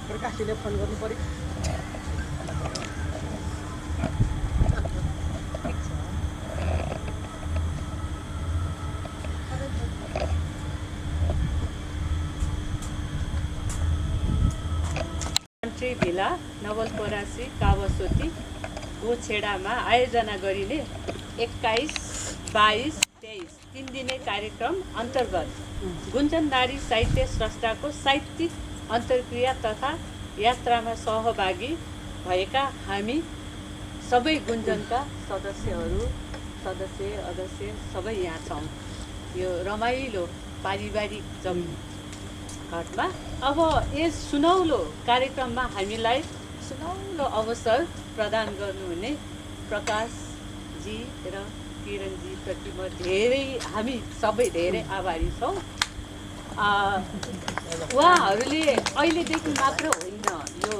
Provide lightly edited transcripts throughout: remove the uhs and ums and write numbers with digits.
प्रकाशजीले phone गर्नु पर्यो। Country भिला नवलपरासी कावसोती गोछेडामा आयोजना गरिने 21, 22, 23 3 दिने कार्यक्रम अन्तर्गत गुन्जन नारी साहित्य स्रष्टाको साहित्यिक अन्तर्क्रिया तथा यात्रामा सहभागी भएका हामी सबै गुन्जनका सदस्य सबै यहाँ छौँ। यो रमाइलो पारिवारिक घटमा अब यस सुनौलो कार्यक्रममा हामीलाई सुनौलो अवसर प्रदान गर्नुहुने प्रकाशजी र किरणजीप्रति म हामी सबै धेरै आभारी छौँ। उहाँहरूले अहिलेदेखि मात्र होइन, यो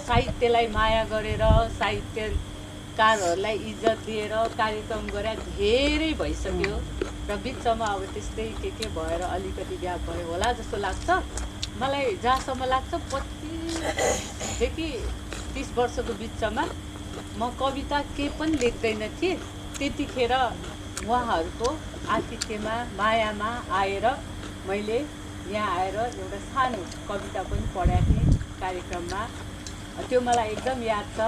साहित्यलाई माया गरेर साहित्यकारहरूलाई इज्जत दिएर कार्यक्रम गरेर धेरै भइसक्यो र बिचमा अब त्यस्तै के भएर अलिकति ग्याप भयो होला जस्तो लाग्छ मलाई। जहाँसम्म लाग्छ 25देखि 30 वर्षको बिचमा म कविता के पनि लेख्दैन थिएँ। त्यतिखेर उहाँहरूको आतिथ्यमा मायामा आएर मैले यहाँ आएर एउटा सानो कविता पनि पढाएको थिएँ कार्यक्रममा। त्यो मलाई एकदम याद छ।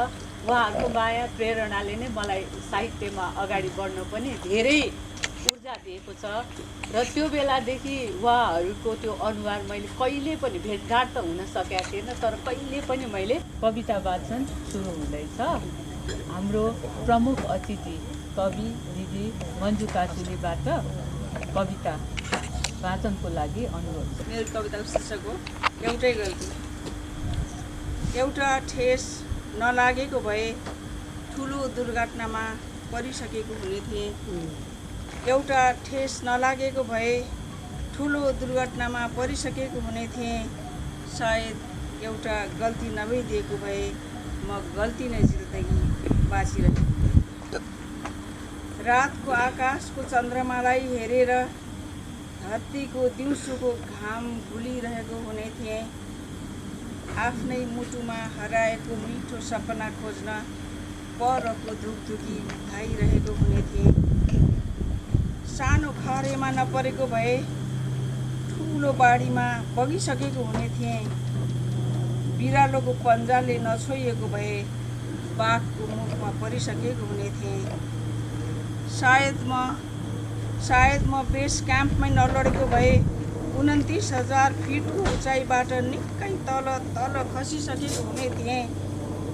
उहाँहरूको माया प्रेरणाले नै मलाई साहित्यमा अगाडि बढ्न पनि धेरै ऊर्जा दिएको छ र त्यो बेलादेखि उहाँहरूको त्यो अनुहार मैले कहिले पनि भेटघाट त हुन सकेको थिएन, तर कहिले पनि मैले कविता वाचन सुरु हुँदैछ। हाम्रो प्रमुख अतिथि कवि दिदी मन्जु काजुलीबाट कविता वाचनको लागि अनुरोध। मेरो कविताको शीर्षक हो एउटै गल्ती। एउटा ठेस नलागेको भए ठुलो दुर्घटनामा परिसकेको हुने थिएँ। एउटा ठेस नलागेको भए ठुलो दुर्घटनामा परिसकेको हुने थिएँ। सायद एउटा गल्ती नभइदिएको भए म गल्ती नै जिन्दगी बाँचिरहेको। रातको आकाशको चन्द्रमालाई हेरेर धरतीको दिउँसोको घाम भुलिरहेको हुने थिएँ। आफ्नै मुटुमा हराएको मिठो सपना खोज्न परको धुकधुकी खाइरहेको हुने थिएँ। सानो खरेमा नपरेको भए ठुलो बाढीमा बगिसकेको हुने थिएँ। बिरालोको पन्जाले नछोइएको भए बाघको मुखमा परिसकेको हुने थिएँ। सायद म बेस क्याम्पमै नलडेको भए 29,000 फिटको उचाइबाट निकै तल खसिसकेको हुने थिएँ।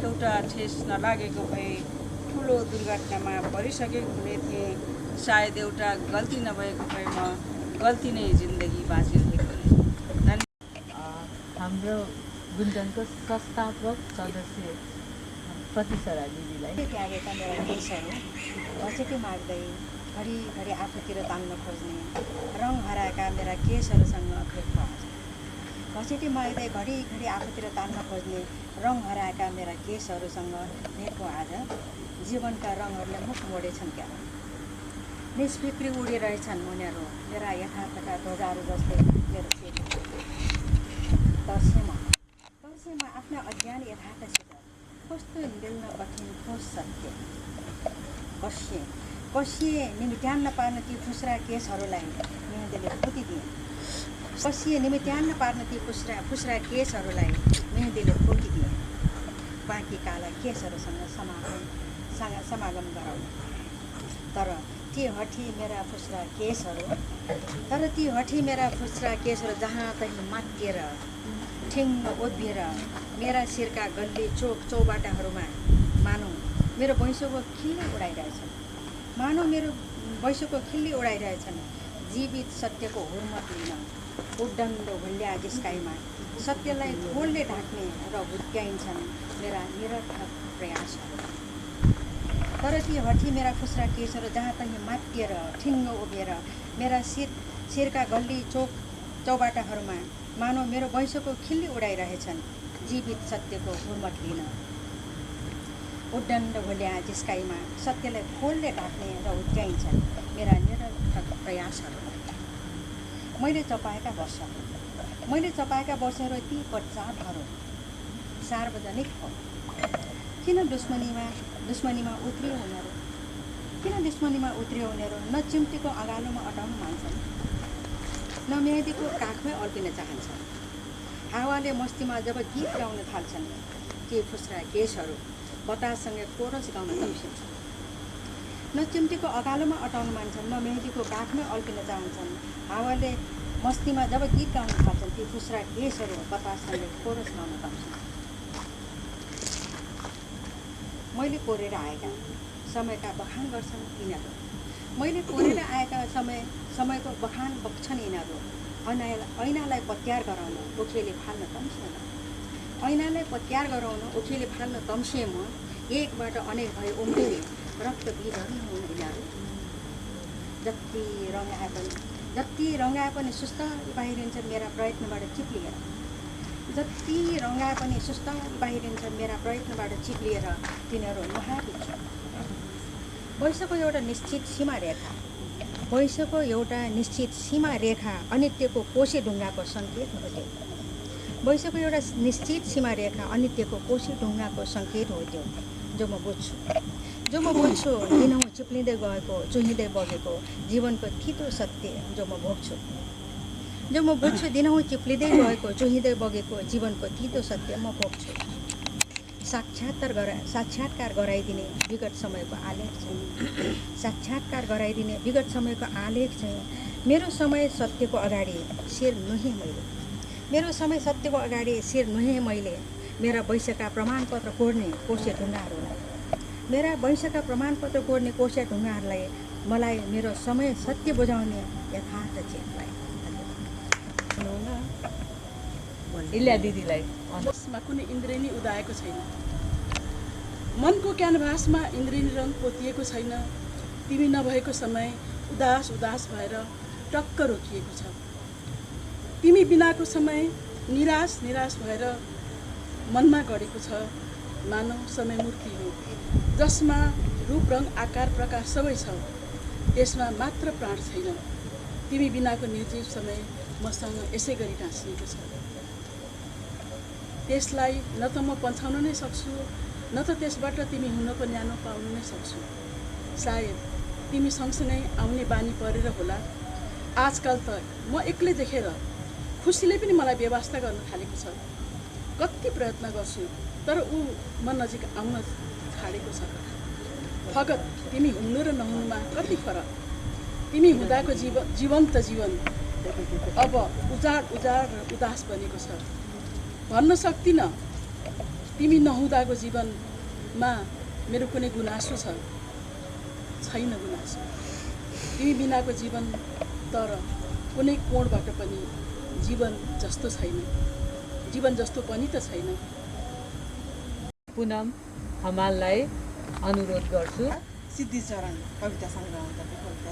एउटा ठेस नलागेको भए ठुलो दुर्घटनामा परिसकेको हुने थिएँ। सायद एउटा गल्ती नभएको भए म गल्ती नै जिन्दगी बाँचिरहेको हुने। हाम्रो गुन्जनको संस्थापक सदस्य प्रतिशरा दिदीलाई त्यागेका मेरा केसहरू घचेटी माग्दै घरिघरि आफूतिर तान्न खोज्ने रङ हराएका मेरा केसहरूसँग भेट्नु आज। घचेटी माग्दै घरिघरि आफूतिर तान्न खोज्ने रङ हराएका मेरा केसहरूसँग भेट्नु आज। जीवनका रङहरूले मुख मोडेछन् क्या, निष्फिक्री उडिरहेछन् उनीहरू मेरा यथार्थका ध्वजाहरू जस्तै मेरो सेती। तर्सेमा आफ्ना अज्ञान यथार्थसित कस्तो मिल्न कठिन ठोस सत्य। कसिए निमिट्यान्न पार्न ती फुस्रा केसहरूलाई मेहन्दीले पोतिदिए। कसिए निमिट्यान्न पार्न ती फुस्रा केसहरूलाई मेहन्दीले पोतिदिए। बाँकी काला केसहरूसँग समागम गराउनु। तर ती हठी मेरा फुस्रा केसहरू जहाँ तहीँ मातिएर ठिङ्ग उभिएर मेरा शिरका गल्ली चौबाटाहरूमा मानौ मेरो भैँसोको खिल्ली उडाइरहेछन्। जीवित सत्यको हुर्मत लिन उड्डण्ड हुल्ल्या जिस्काइमा सत्यलाई खोलले ढाक्ने र हुत्याइन्छन् मेरा निरर्थक प्रयासहरू। तर ती हठी मेरा फुस्रा केसहरू जहाँ तहीँ मातिएर ठिङ्ग उभिएर मेरा शिरका गल्ली चौबाटाहरूमा मानव मेरो भैँसोको खिल्ली उडाइरहेछन्। जीवित सत्यको हुर्मत लिन उड्डण्ड हुल्या जिस्काइमा सत्यलाई खोलले ढाक्ने र हुत्याइन्छन् मेरा निरर्थक प्रयासहरू। मैले चपाएका वर्षहरू ती पश्चातहरू सार्वजनिक हो। किन दुश्मनीमा उत्रियो उनीहरू? किन दुश्मनीमा उत्रियो उनीहरू? न चिम्टीको अँगालोमा अटाउन मान्छन्, न मेहदीको काखमै अल्पिन चाहन्छन्। हावाले मस्तीमा जब गीत गाउन थाल्छन्, ती फुस्रा केसहरू बताससँगै कोरस गाउन तम्सिन्छन्। न चिम्टीको अँगालोमा अटाउन मान्छन्, न मेहदीको काखमै अल्पिन चाहन्छन्। हावाले मस्तीमा जब गीत गाउन थाल्छन्, ती फुस्रा केसहरू बताससँगै कोरस गाउन तम्सिन्छन्। मैले कोरेर आएका समयका बखान गर्छन् यिनीहरू। मैले कोरेर आएका समयको बखान बग्छन् यिनीहरू। ऐनालाई पत्यार गराउन ओखीले फाल्न तम्सिएन। ऐनालाई पत्यार गराउन ओखीले फाल्न तम्सिए म। एकबाट अनेक भए उम्रिने रक्तबीजहरू हुन् यिनीहरू। जति रङ्गाए पनि सुस्तारी बाहिरिन्छ मेरा प्रयत्नबाट चिप्लिएर। जति रङ्गाए पनि सुस्तारी बाहिरिन्छ मेरा प्रयत्नबाट चिप्लिएर तिनीहरू नुहाएको छ। वैश्यको एउटा सीमा रेखा अनित्यको कोसी ढुङ्गाको सङ्केत हो त्यो। वैश्यको एउटा निश्चित सीमा रेखा अनित्यको कोसी ढुङ्गाको सङ्केत हो त्यो। जो म बुझ्छु दिनहुँ चिप्लिँदै गएको चुहिँदै बगेको जीवनको थितो सत्य जो म भोग्छु। जो म बुझ्छु दिनहुँ चिप्लिँदै गएको चुहिँदै बगेको जीवनको थितो सत्य म भोग्छु। साक्षात्कार गराइदिने विगत समयको आलेख छैन। साक्षात्कार गराइदिने विगत समयको आलेख छैन। मेरो समय सत्यको अगाडि शिर नुहेँ मैले। मेरो समय सत्यको अगाडि शिर नुहेँ मैले। मेरा वैश्यका प्रमाणपत्र कोर्ने कोसे ढुङ्गाहरूलाई। मेरा वैश्यका प्रमाणपत्र कोर्ने कोसे ढुङ्गाहरूलाई मलाई मेरो समय सत्य बुझाउने यथार्थ चेतलाई। इल्या दिदीलाई जसमा कुनै इन्द्रेणी उदाएको छैन। मनको क्यानभासमा इन्द्रेणी रङ पोतिएको छैन। तिमी नभएको समय उदास भएर टक्क रोकिएको छ। तिमी बिनाको समय निराश भएर मनमा गढेको छ। मानव समय मूर्ति हो जसमा रूप रङ आकार प्रकाश सबै छ, त्यसमा मात्र प्राण छैन। तिमी बिनाको निर्जीव समय मसँग यसै गरी टाँसिएको छ। त्यसलाई न त म पन्छाउन नै सक्छु, न त त्यसबाट तिमी हुनको न्यानो पाउन नै सक्छु। सायद तिमी सँगसँगै आउने बानी परेर होला। आजकल त म एक्लै देखेर खुसीले पनि मलाई व्यवस्था गर्न थालेको छ। कति प्रयत्न गर्छु तर ऊ म नजिक आउन छाडेको छ। फगत तिमी हुनु र नहुनुमा कति फरक। तिमी हुँदाको जीवन्त जीवन अब उजाड र उदास बनेको छ। भन्न सक्दिनँ तिमी नहुँदाको जीवनमा मेरो कुनै गुनासो छैन गुनासो। तिमी बिनाको जीवन तर कुनै कोणबाट पनि जीवन जस्तो छैन। जीवन जस्तो पनि त छैन। पुनम हमाललाई अनुरोध गर्छु। सिद्धिचरण कविता सङ्ग्रहको कविता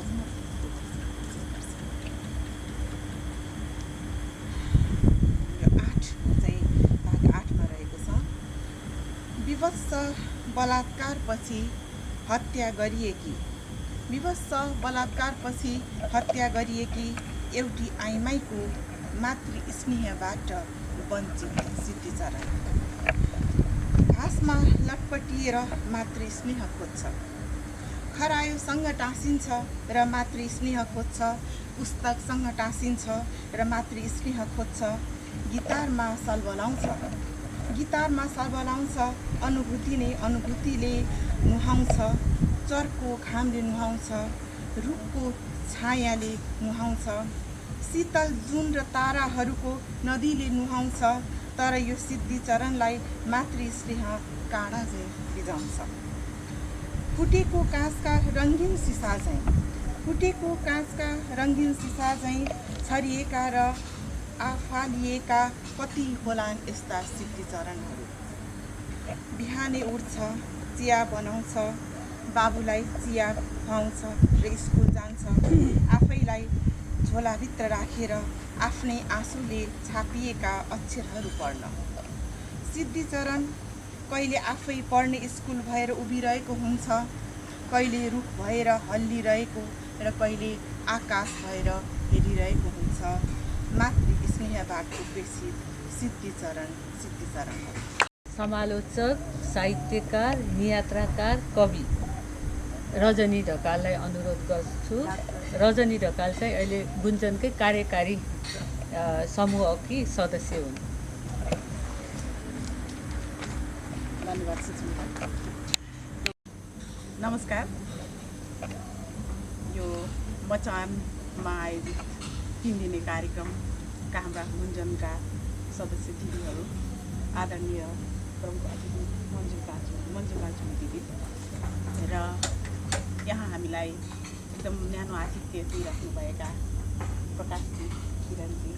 यो 8 चाहिँ भाग 8मा रहेको छ। विवत्स बलात्कारपछि हत्या गरिएकी एउटी आइमाईको मातृ स्नेहबाट वञ्चित सिद्धिचरण। घाँसमा लटपटिएर मातृ स्नेह खोज्छ। खरायोसँग टाँसिन्छ र मातृ स्नेह खोज्छ। पुस्तकसँग टाँसिन्छ र मातृ स्नेह खोज्छ। गिटारमा सल्बलाउँछ। अनुभूतिले नुहाउँछ। चर्को घामले नुहाउँछ। रुखको छायाले नुहाउँछ। शीतल जुन र ताराहरूको नदीले नुहाउँछ। तर यो सिद्धिचरणलाई मातृ स्नेह काँडा झैँ बिजाउँछ। फुटेको काँचका रङ्गीन सिसा झैँ छरिएका र आफालिएका कति होलान् यस्ता सिद्धिचरणहरू। बिहानै उठ्छ, चिया बनाउँछ, बाबुलाई चिया खुवाउँछ र स्कुल जान्छ। आफैलाई झोलाभित्र राखेर आफ्नै आँसुले छापिएका अक्षरहरू पढ्न। सिद्धिचरण कहिले आफै पढ्ने स्कुल भएर उभिरहेको हुन्छ, कहिले रुख भएर हल्लिरहेको र कहिले आकाश भएर हेरिरहेको हुन्छ। मातृ स्नेहबाट उपेक्षित सिद्धिचरण हो। समालोचक, साहित्यकार, नियात्राकार, कवि रजनी ढकाललाई अनुरोध गर्छु। रजनी ढकाल चाहिँ अहिले गुन्जनकै कार्यकारी समूहकी सदस्य हुन्। धन्यवाद सुस्मिता। नमस्कार। यो मचानमा आयोजित 3 दिने कार्यक्रमका हाम्रा गुन्जनका सदस्य दिदीहरू, आदरणीय प्रमुख अतिथि मन्जु काजु दिदी र यहाँ हामीलाई एकदम न्यानो आतिथ्य दिइराख्नुभएका प्रकाशजी, किरणजी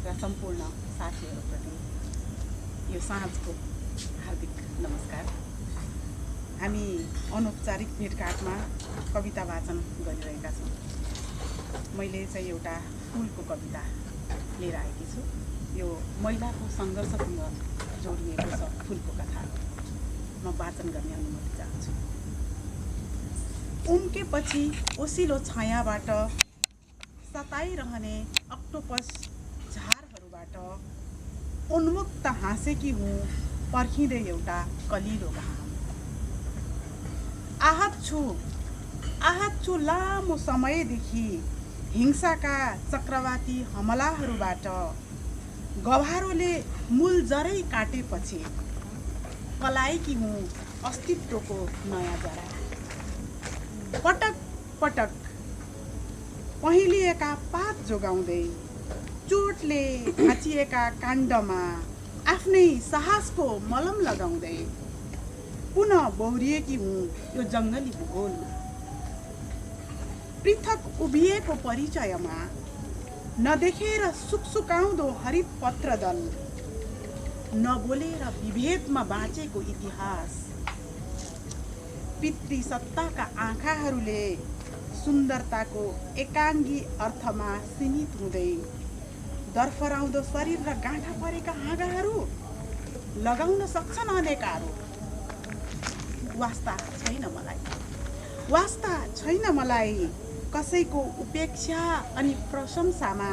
र सम्पूर्ण साथीहरूप्रति यो साँझको हार्दिक नमस्कार। हामी अनौपचारिक भेटघाटमा कविता वाचन गरिरहेका छौँ। मैले चाहिँ एउटा फुलको कविता लिएर आएकी छु। यो महिलाको सङ्घर्षसँग जोडिएको छ फुलको कथा। म वाचन गर्ने अनुमति चाहन्छु। उम्केपछि ओसिलो छायाबाट सताइरहने अक्टोपस झारहरूबाट उन्मुक्त हाँसेकी हुँ पर्खिँदै एउटा कलिलो घाम। आहत छु लामो समयदेखि हिंसाका चक्रवाती हमलाहरूबाट। गभारोले मूल जरै काटेपछि पलाएकी हुँ अस्तित्वको नयाँ जरा। पटक पटक पहिलिएका पात जोगाउँदै चोटले भाँचिएका काण्डमा आफ्नै साहसको मलम लगाउँदै पुनः बौरिएकी हुँ यो जङ्गली भूगोलमा। पृथक उभिएको परिचयमा नदेखेर सुकसुकाउँदो हरित पत्रदल, नबोलेर विभेदमा बाँचेको इतिहास। पितृसत्ताका आँखाहरूले सुन्दरताको एकाङ्गी अर्थमा सीमित हुँदै दर्फराउँदो शरीर र गाँठा परेका हाँगाहरू लगाउन सक्छन् अनेकाहरू। वास्ता छैन मलाई कसैको उपेक्षा अनि प्रशंसामा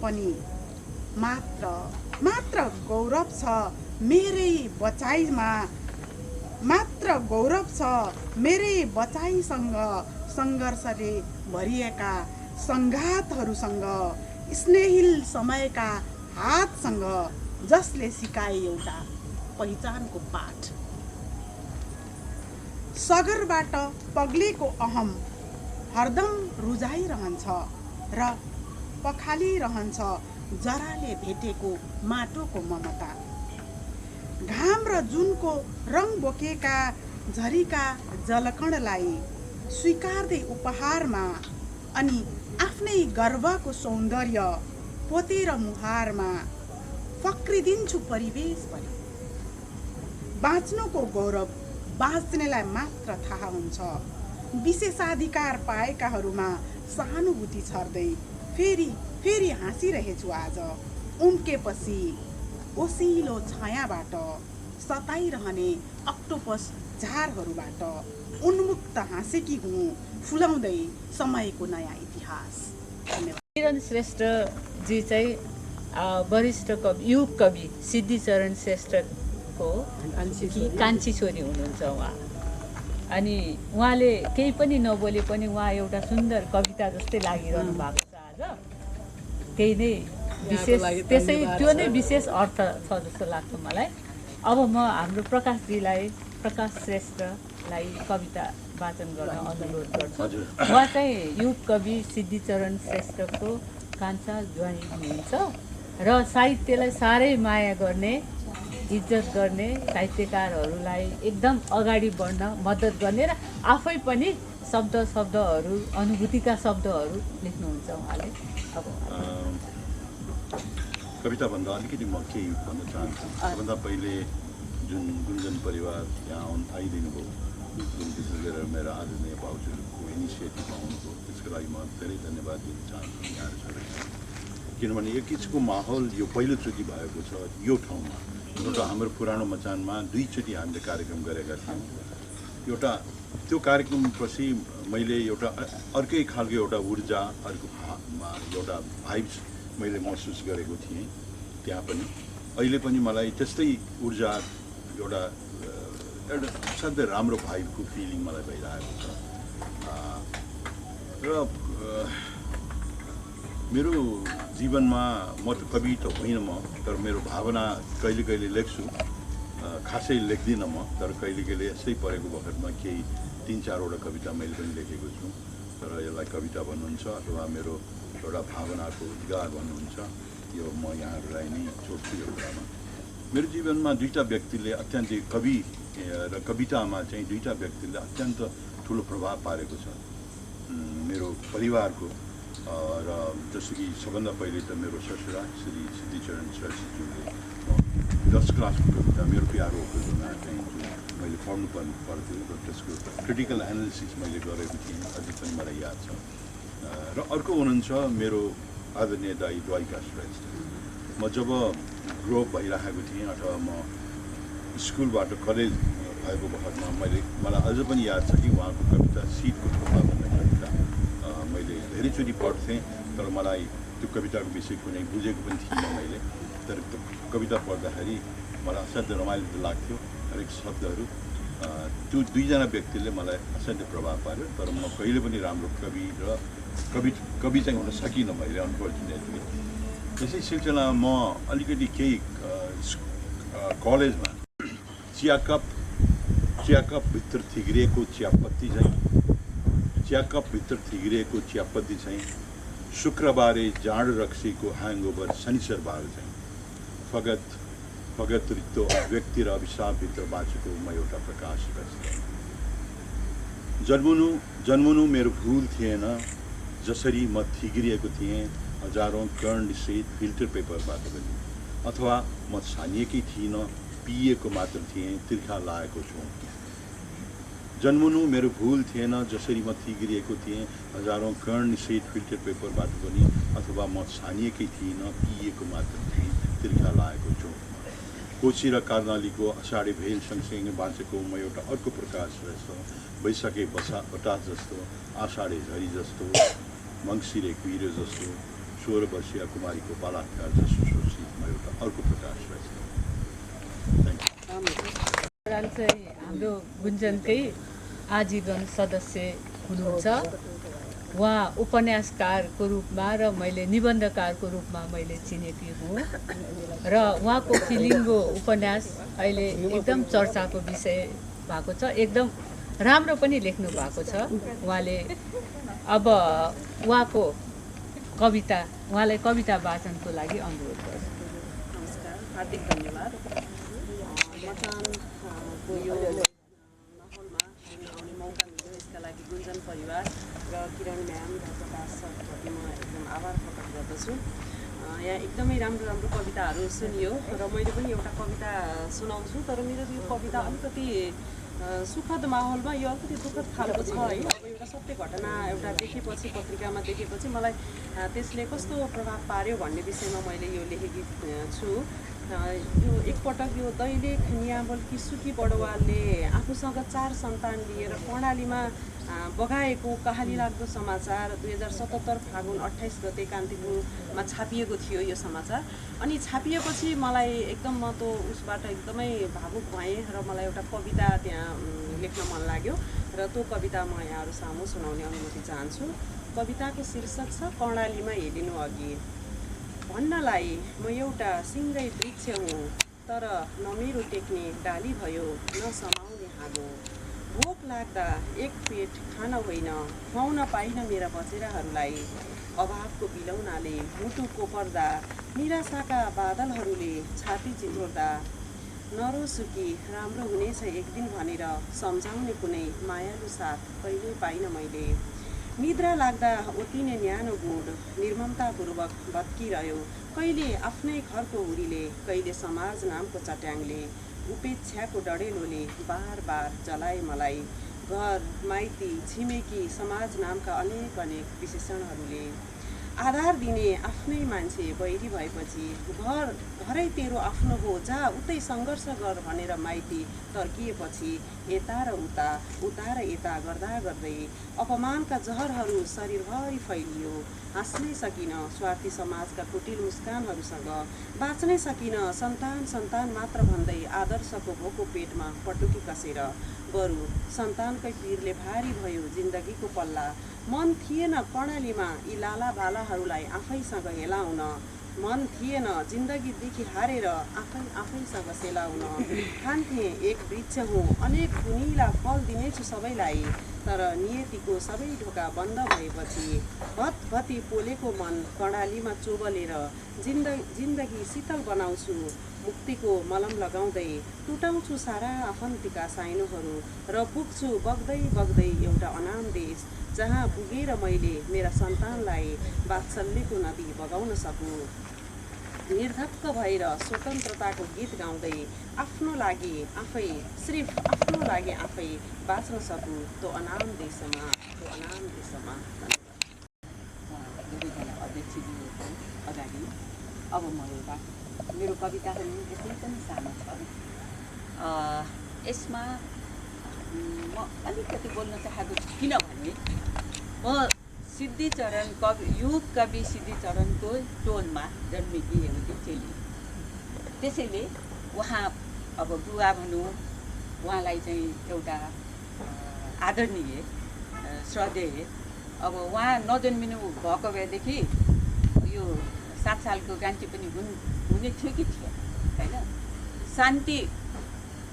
पनि। मात्र गौरव छ मेरै बचाइसँग सङ्घर्षले भरिएका सङ्घातहरूसँग, स्नेहिल समयका हातसँग, जसले सिकाए एउटा पहिचानको पाठ। सगरबाट पग्लेको अहम हरदम रुझाइरहन्छ र पखालिरहन्छ जराले भेटेको माटोको ममता। घाम र जुनको रङ बोकेका झरीका जलकणलाई स्वीकार्दै उपहारमा अनि आफ्नै गर्वको सौन्दर्य पोतेर मुहारमा फक्रिदिन्छु परिवेशभरि। बाँच्नुको गौरव बाँच्नेलाई मात्र थाहा हुन्छ। विशेषाधिकार पाएकाहरूमा सहानुभूति छर्दै फेरि हाँसिरहेछु आज। उम्केपछि ओसिलो छायाबाट सताइरहने अक्टोपस झारहरूबाट उन्मुक्त हाँसेकी हुँ फुलाउँदै समयको नयाँ इतिहास। धन्यवाद। किरण श्रेष्ठजी चाहिँ वरिष्ठ कवि, युग कवि सिद्धिचरण श्रेष्ठको कान्छी छोरी हुनुहुन्छ उहाँ। अनि उहाँले केही पनि नबोले पनि उहाँ एउटा सुन्दर कविता जस्तै लागिरहनु भएको छ आज। त्यही नै विशेष, त्यसै त्यो नै विशेष अर्थ छ जस्तो लाग्छ मलाई। अब म हाम्रो प्रकाश श्रेष्ठलाई कविता वाचन गर्न अनुरोध गर्छु। उहाँ चाहिँ युग कवि सिद्धिचरण श्रेष्ठको कान्छा ज्वाइँ हुनुहुन्छ र साहित्यलाई साह्रै माया गर्ने, इज्जत गर्ने, साहित्यकारहरूलाई एकदम अगाडि बढ्न मद्दत गर्ने र आफै पनि शब्दहरू अनुभूतिका शब्दहरू लेख्नुहुन्छ उहाँले। अब कविताभन्दा अलिकति म केही भन्न चाहन्छु। सबभन्दा पहिले जुन गुन्जन परिवार यहाँ आइदिनु भयो, जुन विशेष गरेर मेरो आदरणीय भाउजूहरूको इनिसिएटिभ आउनुभयो, त्यसको लागि म धेरै धन्यवाद दिन चाहन्छु यहाँहरू सबैलाई। किनभने यो किसिमको माहौल यो पहिलोचोटि भएको छ यो ठाउँमा। एउटा हाम्रो पुरानो मचानमा 2 चोटि हामीले कार्यक्रम गरेका थियौँ। एउटा त्यो कार्यक्रमपछि मैले एउटा अर्कै खालको एउटा ऊर्जा, अर्को एउटा भाइब्स मैले महसुस गरेको थिएँ त्यहाँ पनि। अहिले पनि मलाई त्यस्तै ऊर्जा एउटा एउटा असाध्यै राम्रो भाइबको फिलिङ मलाई भइरहेको छ र मेरो जीवनमा म त कवि त होइन म, तर मेरो भावना कहिले कहिले लेख्छु, खासै लेख्दिनँ म, तर कहिले कहिले यस्तै परेको बखतमा केही 3-4वटा कविता मैले पनि लेखेको छु। तर यसलाई कविता भन्नुहुन्छ अथवा मेरो एउटा भावनाको उद्गार भन्नुहुन्छ, यो म यहाँहरूलाई नै छोड्छु यो कुरामा। मेरो जीवनमा दुईटा व्यक्तिले अत्यन्तै कवि र कवितामा चाहिँ दुईटा व्यक्तिले अत्यन्त ठुलो प्रभाव पारेको छ मेरो परिवारको। र जस्तो कि सबभन्दा पहिले त मेरो ससुरा श्री सिद्धिचरण श्रेष्ठज्यूले 10 क्लासको कविता मेरो प्यारो ओखलडुङ्गा चाहिँ जुन मैले पढ्नु पर्थ्यो र त्यसको क्रिटिकल एनालिसिस मैले गरेको थिएँ, अझै पनि मलाई याद छ। र अर्को हुनुहुन्छ मेरो आदरणीय दाइ द्वारिका श्रेष्ठ। म जब ग्रो अप भइरहेको थिएँ अथवा म स्कुलबाट कलेज भएको बखतमा मलाई अझ पनि याद छ कि उहाँको कविता शीतको थोपा भन्ने कविता मैले धेरैचोटि पढ्थेँ, तर मलाई त्यो कविताको विषय कुनै बुझेको पनि थिइनँ मैले। तर त्यो कविता पढ्दाखेरि मलाई असाध्यै रमाइलो लाग्थ्यो, हरेक शब्दहरू। त्यो दुईजना व्यक्तिले मलाई असाध्यै प्रभाव पार्यो, तर म कहिले पनि राम्रो कवि र कवि चाहिँ हुन सकिनँ मैले, अनफर्चुनेटली। त्यसै सिलसिलामा म अलिकति केही कलेजमा चियाकपभित्र थिग्रिएको चियापत्ती चाहिँ शुक्रबारे जाँड रक्सीको ह्याङओभर शनिचरबार चाहिँ फगत रित्तो व्यक्ति र अभिशापभित्र बाँचेको म एउटा प्रकाश रहित। जन्मनु मेरो भूल थिएन, जसरी म थिग्रिएको थिएँ हजारौँ कर्णसहित फिल्टर पेपरबाट पनि, अथवा म छानिएकै थिइनँ, पिएको मात्र थिएँ, तिर्खा लागेको छु। जन्मनु मेरो भूल थिएन, जसरी म थिग्रिएको थिएँ हजारौँ कर्णसहित फिल्टर पेपरबाट पनि, अथवा म छानिएकै थिइनँ, पिएको मात्र थिएँ, तिर्खा लागेको छु। कोची र कर्णालीको अषाढी भेल सँगसँगै बाँचेको म एउटा अर्को प्रकाश रहेछ। वैशाखे बटास जस्तो, आषाढे झरी जस्तो, मङ्सिरे कुहिरो जस्तो, 16 वर्षीय कुमारीको बलात्कार जस्तो सोची म एउटा अर्को प्रकाश रहेछ। चाहिँ हाम्रो गुन्जनकै आजीवन सदस्य हुनुहुन्छ। उहाँ उपन्यासकारको रूपमा र मैले निबन्धकारको रूपमा मैले चिनेकी हुँ र उहाँको फिलिङ्गो उपन्यास अहिले एकदम चर्चाको विषय भएको छ, एकदम राम्रो पनि लेख्नु भएको छ। उहाँले अब उहाँलाई कविता वाचनको लागि अनुरोध गर्छु। नमस्कार, हार्दिक धन्यवाद। मचानको यो माहौलमा आउने मौका मिल्यो, यसका लागि गुन्जन परिवार र किरण म्याम र प्रकाश सरप्रति म एकदम आभार प्रकट गर्दछु। यहाँ एकदमै राम्रो कविताहरू सुनियो र मैले पनि एउटा कविता सुनाउँछु, तर मेरो यो कविता अलिकति सुखद माहौलमा यो अलिकति दुःखद खालको छ है। अब एउटा सत्य घटना एउटा देखेपछि, पत्रिकामा देखेपछि मलाई त्यसले कस्तो प्रभाव पार्यो भन्ने विषयमा मैले यो लेखेकी छु। यो एकपटक यो दैलेख नियामलकी सुकी बडवालले आफूसँग 4 सन्तान लिएर कर्णालीमा बगाएको कहाली लाग्दो समाचार 2077 फागुन 28 गते कान्तिपुरमा छापिएको थियो यो समाचार। अनि छापिएपछि मलाई एकदम म त उसबाट एकदमै भावुक भएँ र मलाई एउटा कविता त्यहाँ लेख्न मन लाग्यो र त्यो कविता म यहाँहरू सामु सुनाउने अनुमति चाहन्छु। कविताको शीर्षक छ कर्णालीमा हेरिनु अघि। भन्नलाई म एउटा सिङ्गै वृक्ष हुँ, तर न मेरो टेक्ने डाली भयो, न समाउने हाँगो। भोक लाग्दा एक पेट खान होइन, खुवाउन पाइन मेरा बचेराहरूलाई। अभावको बिलौनाले मुटु कोपर्दा, निराशाका बादलहरूले छाती चितोर्दा, नरोसुकी राम्रो हुनेछ एक दिन भनेर सम्झाउने कुनै मायालु साथ कहिल्यै पाइन मैले। निद्रा लाग्दा ओतिने न्यानो गुड निर्ममतापूर्वक भत्किरह्यो, कहिले आफ्नै घरको हुरीले, कहिले समाज नामको चट्याङले। उपेक्षाको डढेलोले बार जलाए मलाई, घर माइती छिमेकी समाज नामका अनेक विशेषणहरूले। आधार दिने आफ्नै मान्छे बैरी भएपछि घरै तेरो आफ्नो हो जा उतै सङ्घर्ष गर भनेर माइती तर्किएपछि यता र उता र यता गर्दा गर्दै अपमानका जहरहरू शरीरभरि फैलियो। हाँस्नै सकिन स्वार्थी समाजका कुटिल मुस्कानहरूसँग, बाँच्नै सकिन सन्तान मात्र भन्दै आदर्शको भोको पेटमा पटुकी कसेर। बरु सन्तानकै पीरले भारी भयो जिन्दगीको पल्ला। मन थिएन कर्णालीमा यी लाला बालाहरूलाई आफैसँग हेलाउन, मन थिएन जिन्दगीदेखि हारेर आफैसँग सेलाउन। ठान्थे एक वृक्ष हुँ अनेक गुनिला फल दिनेछु सबैलाई, तर नियतिको सबै ढोका बन्द भएपछि भतभती पोलेको मन कर्णालीमा चोबलेर जिन्दगी शीतल बनाउँछु। मुक्तिको मलम लगाउँदै टुटाउँछु सारा आफन्तीका साइनोहरू र पुग्छु बग्दै बग्दै एउटा अनाम देश, जहाँ पुगेर मैले मेरा सन्तानलाई वात्सल्यको नदी बगाउन सकूँ। निर्धक्क भएर स्वतन्त्रताको गीत गाउँदै आफ्नो लागि आफै सिर्फ आफ्नो लागि आफै बाँच्न सकूँ त्यो अनाम देशमा। दुवैजना अध्यक्षज्यूको अगाडि अब म एउटा मेरो कविताहरू यसै पनि सानो छ। यसमा म अलिकति बोल्न चाहेको छु किनभने म सिद्धिचरण युग कवि सिद्धिचरणको टोलमा जन्मेकी एउटी चेली। त्यसैले उहाँ अब बुवा भनौँ, उहाँलाई चाहिँ एउटा आदरणीय श्रद्धेय। अब उहाँ नजन्मिनु भएको भएदेखि यो 7 सालको गान्ती पनि हुने थियो कि थिएन, होइन? शान्ति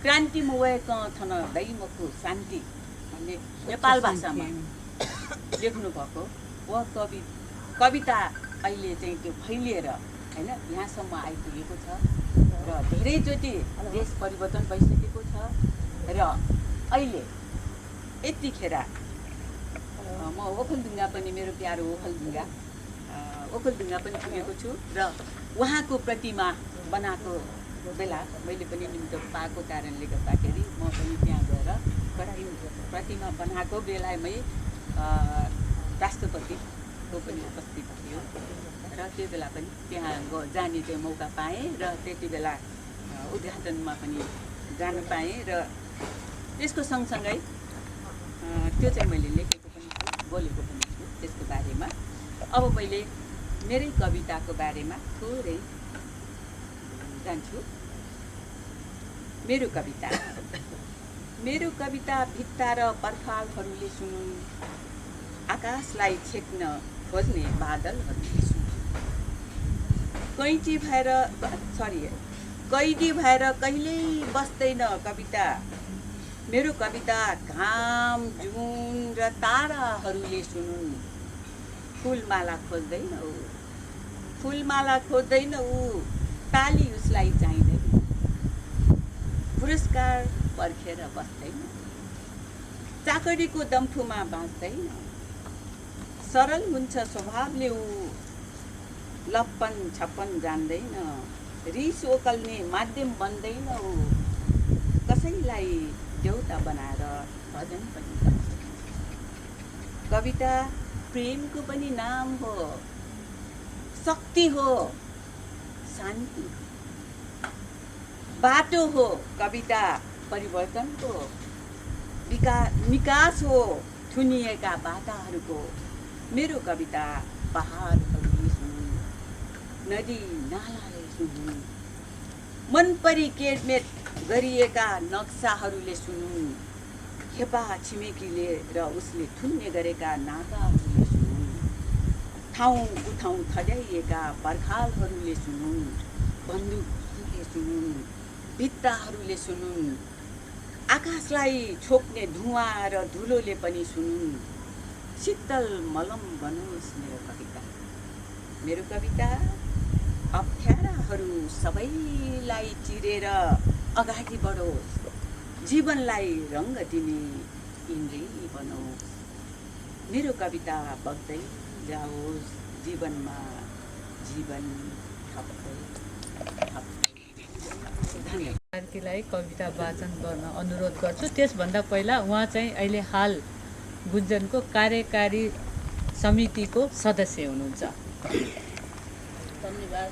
क्रान्तिमय थन दैमको शान्ति भन्ने नेपाल भाषामा लेख्नु भएको वह कविता अहिले चाहिँ त्यो फैलिएर होइन यहाँसम्म आइपुगेको छ र धेरैचोटि देश परिवर्तन भइसकेको छ। र अहिले यतिखेर म ओखलढुङ्गा पनि, मेरो प्यारो ओखलढुङ्गा पनि पुगेको छु र उहाँको प्रतिमा बनाएको बेला मैले पनि निम्तो पाएको कारणले गर्दाखेरि म पनि त्यहाँ गएर प्रतिमा बनाएको बेलामै राष्ट्रपतिको पनि उपस्थित थियो र त्यो बेला पनि त्यहाँ जाने त्यो मौका पाएँ र त्यति बेला उद्घाटनमा पनि जानु पाएँ र त्यसको सँगसँगै त्यो चाहिँ मैले लेखेको पनि छु, बोलेको पनि छु त्यसको बारेमा। अब मैले मेरै कविताको बारेमा थोरै जान्छु। मेरो कविता भित्ता र पर्खालहरूले सुनुन्, आकाशलाई छेक्न खोज्ने बादलहरूले सुनुन्। कैदी भएर कहिल्यै बस्दैन कविता। मेरो कविता घाम, जुन र ताराहरूले सुनुन्। फुलमाला खोज्दैन ऊ, ताली उसलाई चाहिँदैन। पुरस्कार पर्खेर बस्दैन, चाकरीको दम्फुमा बाँच्दैन। सरल हुन्छ स्वभावले ऊ, लप्पन छप्पन जान्दैन। रिस ओकल्ने माध्यम बन्दैन ऊ, कसैलाई देउता बनाएर भजन पनि गर्न सकिन्छ। कविता प्रेमको पनि नाम हो, शक्ति हो, शान्ति बाटो हो। कविता परिवर्तनको निकास हो, थुनिएका बाटाहरूको। मेरो कविता पहाडहरूले सुनुन्, नदी नालाले सुनुन्। मन परी केडमेट गरिएका नक्साहरूले सुनुन्। खेपा छिमेकीले र उसले थुन्ने गरेका नाताहरूले सुनुन्। ठाउँ उठाउँ थड्याइएका पर्खालहरूले सुनुन्। बन्दुकहरूले सुनुन्, भित्ताहरूले सुनुन्। आकाशलाई छोप्ने धुवाँ र धुलोले पनि सुनुन्। शीतल मलम बनोस् मेरो कविता अप्ठ्याराहरू सबैलाई चिरेर अगाडि बढोस्। जीवनलाई रङ्ग दिने इन्द्रेणी बनोस्। मेरो कविता बग्दै जाओस् जीवनमा, जीवन थप्दै। धन्यवाद। कविता वाचन गर्न अनुरोध गर्छु। त्यसभन्दा पहिला उहाँ चाहिँ अहिले हाल गुन्जनको कार्यकारी समितिको सदस्य हुनुहुन्छ। धन्यवाद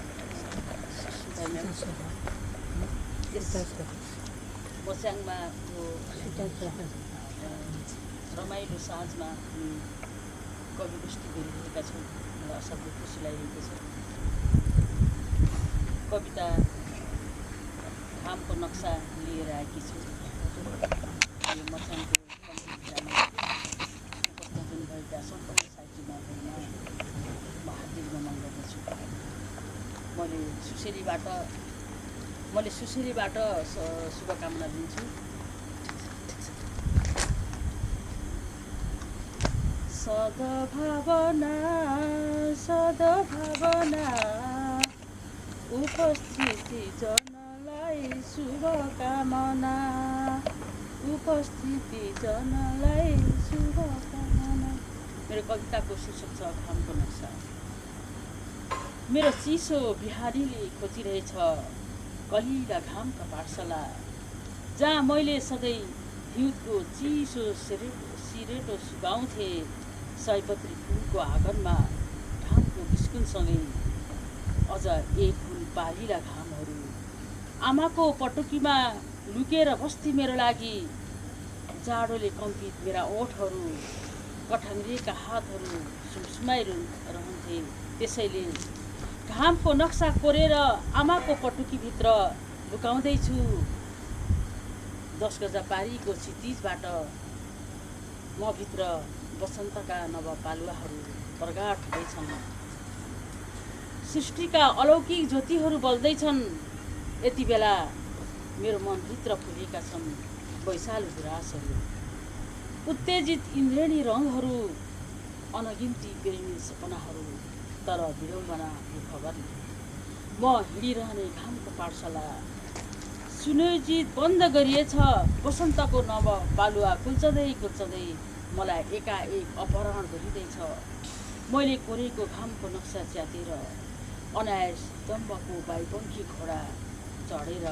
मस्याङमा यो रमाइलो साँझमा कवि गोष्ठी गरिरहेका छौँ। मलाई असाध्यै खुसी लागिरहेको छ। कविता घामको नक्सा लिएर आएकी छु। यो मस्याङको उपस्थित हुनुभएका सम्पूर्ण साहित्यमा म हार्दिक नमन गर्दछु। मैले सुसेलीबाट शुभकामना दिन्छु। सद्भावना उपस्थिति जनलाई शुभकामना मेरो कविताको शीर्षक छ घामको नक्सा। मेरो चिसो बिहारीले खोजिरहेछ कलिला घामका पाठशाला, जहाँ मैले सधैँ हिउँदको चिसो सिरेटो सुगाउँथे। सयपत्री फुलको आँगनमा घामको बिस्कुलसँगै अझ एक फुल पालिला घामहरू आमाको पटुकीमा लुकेर बस्थे मेरो लागि। जाडोले कम्पित मेरा ओठहरू, कठङ्ग्रिएका हातहरू सुमसुमाइरहन्थे। त्यसैले घामको नक्सा कोरेर आमाको पटुकीभित्र लुकाउँदैछु। 10 गजा पारीको क्षितिजबाट म भित्र वसन्तका नवपालुवाहरू प्रगाट हुँदैछन्। सृष्टिका अलौकिक ज्योतिहरू बल्दैछन्। यति बेला मेरो मनभित्र फुलेका छन् वैशालु विरासहरू, उत्तेजित इन्द्रेणी रङहरू, अनगिन्ती प्रेमी सपनाहरू। तर विडम्बना यो खबरले म हिँडिरहने घामको पाठशाला सुनियोजित बन्द गरिएछ। वसन्तको नव पालुवा कुल्चँदै मलाई एकाएक अपहरण गरिँदैछ। मैले कोरेको घामको नक्सा च्यातेर अनायास जम्बको बाइपङ्खी घोडा चढेर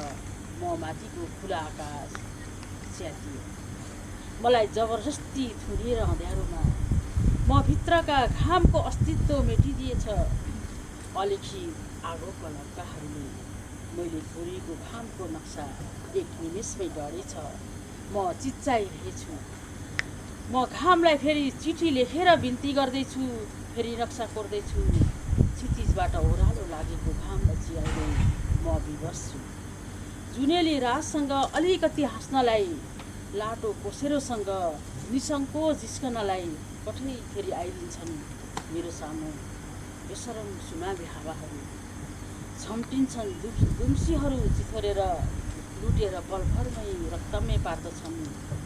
म माथिको खुला आकाश च्यातियो। मलाई जबरजस्ती थुनिएर अँध्यारोमा म भित्रका घामको अस्तित्व मेटिदिएछ। अलिखित आगोका लड्काहरूले मैले कोरेको घामको नक्सा एक निमेषमै डढेछ। म चिच्चाइरहेछु। म घामलाई फेरि चिठी लेखेर बिन्ती गर्दैछु, फेरि नक्सा कोर्दैछु। क्षितिजबाट ओह्रालो लागेको घामलाई चियाउँदै म विवश छु। जुनेली रातसँग अलिकति हाँस्नलाई, लाटो कोसेरोसँग निसङ्कोच जिस्कनलाई कठै फेरि आइदिन्छन् मेरो सामु। बेसरम सुमावी हावाहरू छम्टिन्छन्, दुम्सीहरू चिथोरेर लुटेर पलभरमै रक्तमै पार्दछन्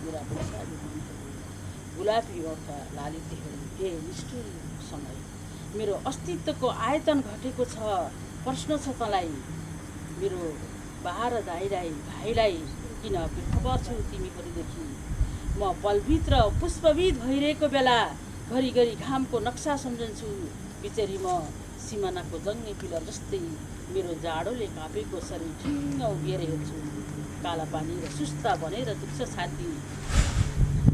मेरा वैशाली मनहरू। गुलाबी ओठका लालित्यहरू ए निष्ठुर समय। मेरो अस्तित्वको आयतन घटेको छ। प्रश्न छ तँलाई, मेरो बाह्र दाइलाई भाइलाई किन बेखबर छौ तिमीहरूदेखि? म पलभित्र पुष्पविद भइरहेको बेला घरिघरि घामको नक्सा सम्झन्छु। बिचरी म सिमानाको जङ्गे पिलर जस्तै मेरो जाडोले काँपेको शरीर ठिङ्ग उभिएर हेर्छु। काला पानी र सुस्ता बनेर दुख्छ छाती।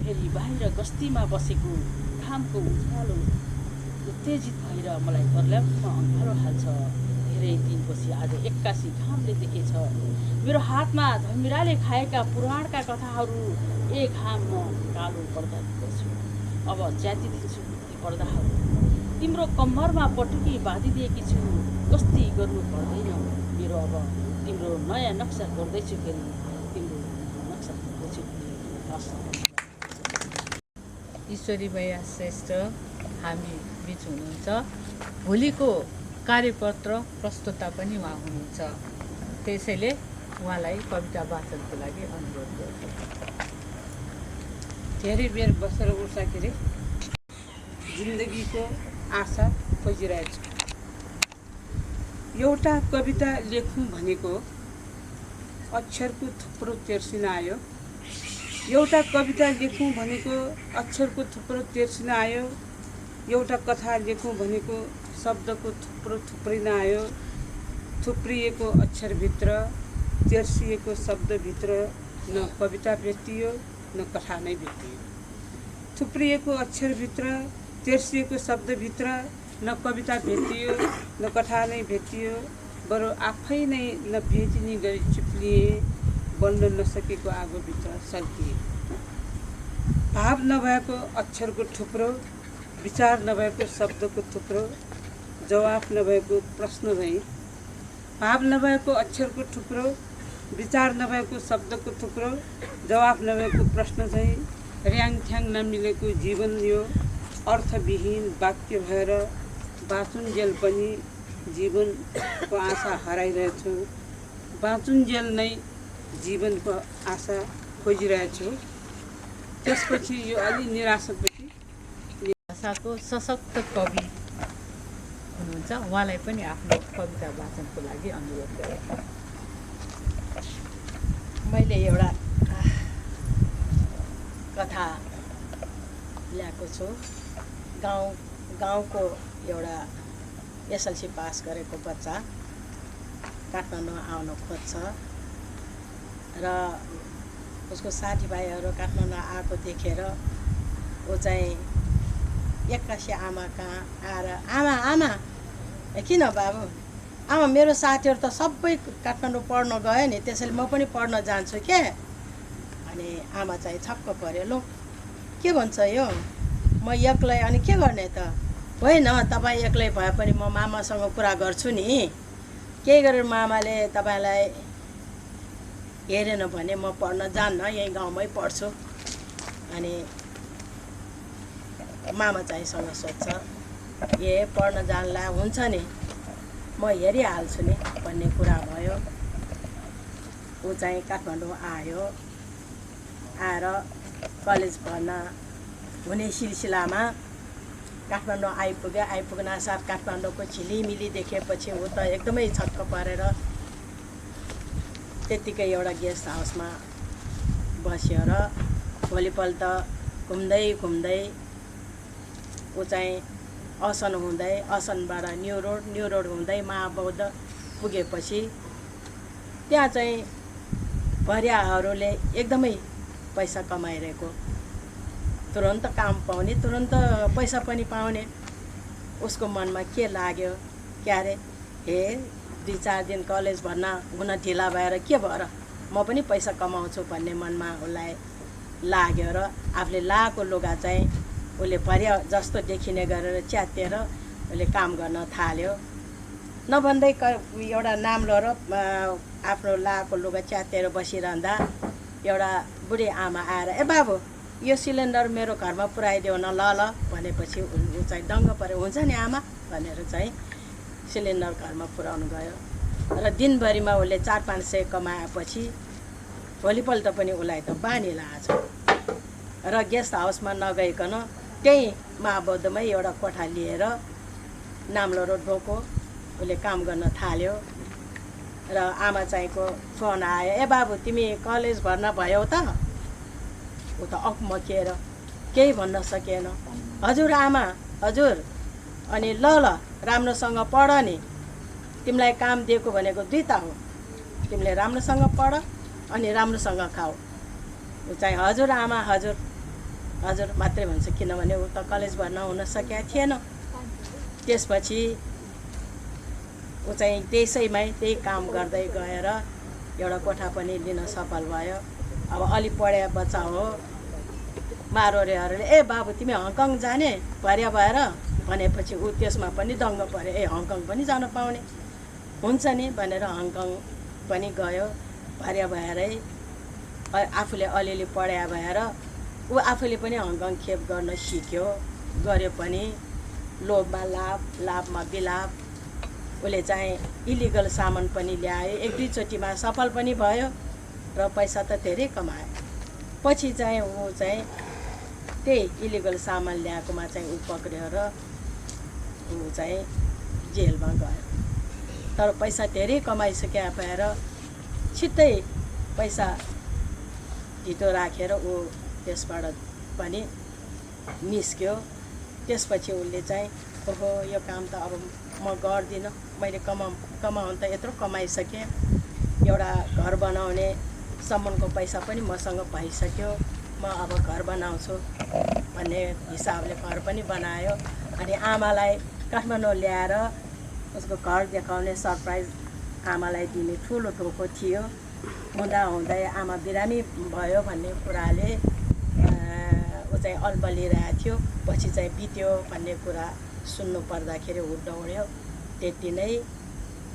फेरि बाहिर गस्तीमा बसेको घामको उज्यालो उत्तेजित भएर मलाई पर्ल्याप्तमा अँध्यारो हाल्छ। धेरै दिनपछि आज एक्कासी घामले देखेछ मेरो हातमा धमिराले खाएका पुराणका कथाहरू। एक घाम म कालो पर्दा देख्छु। अब च्यातिदिन्छु ती पर्दाहरू। तिम्रो कम्मरमा पटुकी बाँधिदिएकी छु। गस्ती गर्नु पर्दैन मेरो अब। तिम्रो नयाँ नक्सा कोर्दैछु फेरि, तिम्रो नक्सा कोर्दैछु फेरि। ईश्वरी भैया श्रेष्ठ हामी बिच हुनुहुन्छ। भोलिको कार्यपत्र प्रस्तुता पनि उहाँ हुनुहुन्छ। त्यसैले उहाँलाई कविता वाचनको लागि अनुरोध गर्छु। धेरै बेर बसेर उठ्दाखेरि जिन्दगीको आशा खोजिरहेछ। एउटा कविता लेखौँ भनेको अक्षरको थुप्रो तेर्सिन आयो। एउटा कविता लेखौँ भनेको अक्षरको थुप्रो तेर्सिन आयो। एउटा कथा लेखौँ भनेको शब्दको थुप्रो थुप्रिन आयो। थुप्रिएको अक्षरभित्र, तेर्सिएको शब्दभित्र न कविता भेटियो न कथा नै भेटियो। थुप्रिएको अक्षरभित्र, तेर्सिएको शब्दभित्र न न कविता भेटियो न कथा नै भेटियो, बरु आफै नै नभेटिने गरी चिप्लिए, बल्न नसकेको आगोभित्र सल्किए। भाव नभएको अक्षरको थुप्रो, विचार नभएको शब्दको थुप्रो, जवाफ नभएको प्रश्न झैँ। भाव नभएको अक्षरको थुप्रो, विचार नभएको शब्दको थुप्रो, जवाफ नभएको प्रश्न झैँ। र्याङठ्याङ नमिलेको जीवन यो अर्थविहीन वाक्य भएर बाँचुन्जेल पनि जीवनको आशा हराइरहेछु। बाँचुन्जेल नै जीवनको आशा खोजिरहेछु। त्यसपछि यो अलि निराशापछि भाषाको सशक्त कवि हुनुहुन्छ, उहाँलाई पनि आफ्नो कविता वाचनको लागि अनुरोध गरेँ। मैले एउटा कथा ल्याएको छु। गाउँको एउटा एसएलसी पास गरेको बच्चा काठमाडौँ आउन खोज्छ र उसको साथीभाइहरू काठमाडौँ आएको देखेर ऊ चाहिँ एक्कासी आमा कहाँ आएर आमा किन बाबु, आमा मेरो साथीहरू त सबै काठमाडौँ पढ्न गयो नि, त्यसैले म पनि पढ्न जान्छु क्या। अनि आमा चाहिँ छक्क पऱ्यो, लो के भन्छ यो, म एक्लै अनि के गर्ने त, होइन तपाईँ एक्लै भए पनि म मामासँग कुरा गर्छु नि, केही गरेर मामाले तपाईँलाई हेरेन भने म पढ्न जान्न, यहीँ गाउँमै पढ्छु। अनि मामा चाहिँसँग सोध्छ, ए पढ्न जानला हुन्छ नि, म हेरिहाल्छु नि भन्ने कुरा भयो। ऊ चाहिँ काठमाडौँ आयो, आएर कलेज पढ्न हुने सिलसिलामा काठमाडौँ आइपुग्यो। आइपुग्नासाथ काठमाडौँको झिलिमिली देखेपछि ऊ त एकदमै छक्क परेर त्यत्तिकै एउटा गेस्ट हाउसमा बस्यो र भोलिपल्ट घुम्दै ऊ चाहिँ असन हुँदै, असनबाट न्यु रोड हुँदै महाबौद्ध पुगेपछि त्यहाँ चाहिँ भरियाहरूले एकदमै पैसा कमाइरहेको, तुरन्त काम पाउने, तुरन्त पैसा पनि पाउने। उसको मनमा के लाग्यो, क्या अरे हे 2-4 दिन कलेज भर्ना हुन ढिला भएर के भएर म पनि पैसा कमाउँछु भन्ने मनमा उसलाई लाग्यो र आफूले लाएको लुगा चाहिँ उसले भरिया जस्तो देखिने गरेर च्यातेर उसले काम गर्न थाल्यो। नभन्दै एउटा नाम्लो र आफ्नो लाएको लुगा च्यातेर बसिरहँदा एउटा बुढी आमा आएर, ए बाबु यो सिलिन्डर मेरो घरमा पुऱ्याइदेऊ न, ल भनेपछि ऊ चाहिँ दङ्ग पऱ्यो। हुन्छ नि आमा भनेर चाहिँ सिलिन्डर घरमा पुऱ्याउनु गयो र दिनभरिमा उसले 400-500 कमाएपछि भोलिपल्ट पनि उसलाई त बानी लागेछ र गेस्ट हाउसमा नगइकन त्यही महाबौद्धमै एउटा कोठा लिएर नाम्लो रोड गएको उसले काम गर्न थाल्यो र आमा चाहिँको फोन आयो, ए बाबु तिमी कलेज भर्ना भयौ त? ऊ त अकमकिएर केही भन्न सकेन। हजुर आमा हजुर, अनि ल राम्रोसँग पढ नि, तिमीलाई काम दिएको भनेको 2 ता हो, तिमीले राम्रोसँग पढ अनि राम्रोसँग खाऊ। ऊ चाहिँ हजुर आमा हजुर हजुर मात्रै भन्छ, किनभने ऊ त कलेज भर्ना हुन सकेको थिएन। त्यसपछि ऊ चाहिँ त्यसैमै त्यही काम गर्दै गएर एउटा कोठा पनि लिन सफल भयो। अब अलि पढे बच्चा हो, मारोरेहरूले ए बाबु तिमी हङकङ जाने भर्या भएर भनेपछि ऊ त्यसमा पनि दङ्ग पऱ्यो, ए हङकङ पनि जान पाउने हुन्छ नि भनेर हङकङ पनि गयो। भर्या भएरै आफूले अलिअलि पढ्या भएर ऊ आफूले पनि हङकङ खेप गर्न सिक्यो, गर्यो पनि। लोभमा लाभ, लाभमा विलाप। उसले चाहिँ इलिगल सामान पनि ल्यायो, 1-2 चोटिमा सफल पनि भयो र पैसा त धेरै कमायो। पछि चाहिँ ऊ चाहिँ त्यही इलिगल सामान ल्याएकोमा चाहिँ ऊ पक्रियो र ऊ चाहिँ जेलमा गयो। तर पैसा धेरै कमाइसके भएर छिट्टै पैसा ढितो राखेर ऊ त्यसबाट पनि निस्क्यो। त्यसपछि उसले चाहिँ ओहो यो काम त अब म गर्दिनँ, मैले कमाउन त यत्रो कमाइसकेँ, एउटा घर बनाउने सम्मको पैसा पनि मसँग भइसक्यो, म अब घर बनाउँछु भन्ने हिसाबले घर पनि बनायो। अनि आमालाई काठमाडौँ ल्याएर उसको घर देखाउने सरप्राइज आमालाई दिने ठुलो धोको थियो। हुँदै आमा बिरामी भयो भन्ने कुराले ऊ चाहिँ अल्बलिरहेको थियो। पछि चाहिँ बित्यो भन्ने कुरा सुन्नु पर्दाखेरि ऊ दौड्यो त्यति नै।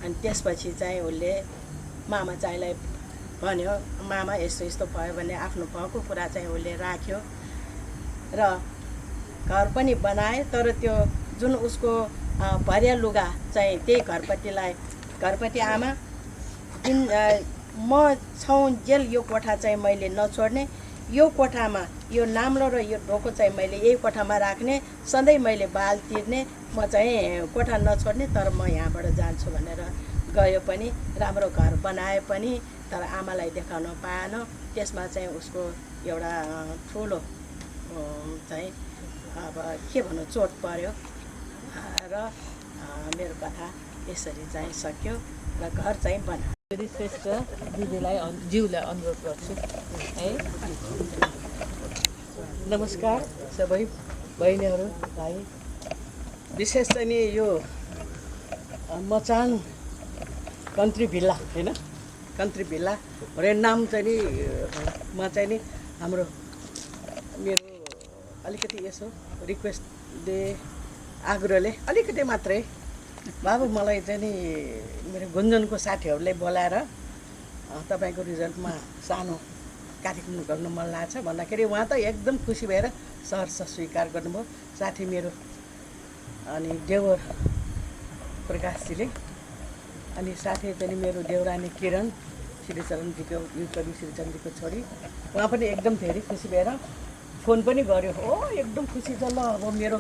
अनि त्यसपछि चाहिँ उसले मामा चाहिँलाई भन्यो, मामा यस्तो यस्तो भयो भने आफ्नो भएको कुरा चाहिँ उसले राख्यो र घर पनि बनाए। तर त्यो जुन उसको भरिया लुगा चाहिँ त्यही घरपति आमा म छौन्जेल यो कोठा चाहिँ मैले नछोड्ने, यो कोठामा यो नाम्लो र यो ढोको चाहिँ मैले यही कोठामा राख्ने, सधैँ मैले बाल तिर्ने, म चाहिँ कोठा नछोड्ने, तर म यहाँबाट जान्छु भनेर गयो पनि। राम्रो घर बनाए पनि तर आमालाई देखाउन पाएन। त्यसमा चाहिँ उसको एउटा ठुलो चाहिँ अब के भन्नु चोट पर्यो र मेरो कथा यसरी चाहिँ सक्यो र घर चाहिँ बना। श्रेष्ठ दिदीलाई ज्यूलाई अनुरोध गर्छु है। नमस्कार सबै बहिनीहरू भाइ। विशेष चाहिँ नि यो मचान कन्ट्री भिल्ला होइन, कन्ट्री भिल्ला र नाम चाहिँ नि म चाहिँ नि हाम्रो मेरो अलिकति यसो रिक्वेस्टले आग्रहले अलिकति मात्रै बाबु मलाई चाहिँ नि मेरो गुन्जनको साथीहरूले बोलाएर तपाईँको रिजल्टमा सानो कार्यक्रम गर्नु मन लाग्छ भन्दाखेरि उहाँ त एकदम खुसी भएर सहर्ष स्वीकार गर्नुभयो। साथी मेरो अनि देवर प्रकाशजीले, अनि साथी चाहिँ मेरो देवरानी किरण श्रीचरणजीको युकवि श्रीचरणजीको छोरी, उहाँ पनि एकदम धेरै खुसी भएर फोन पनि गर्यो। हो एकदम खुसी छ, ल अब मेरो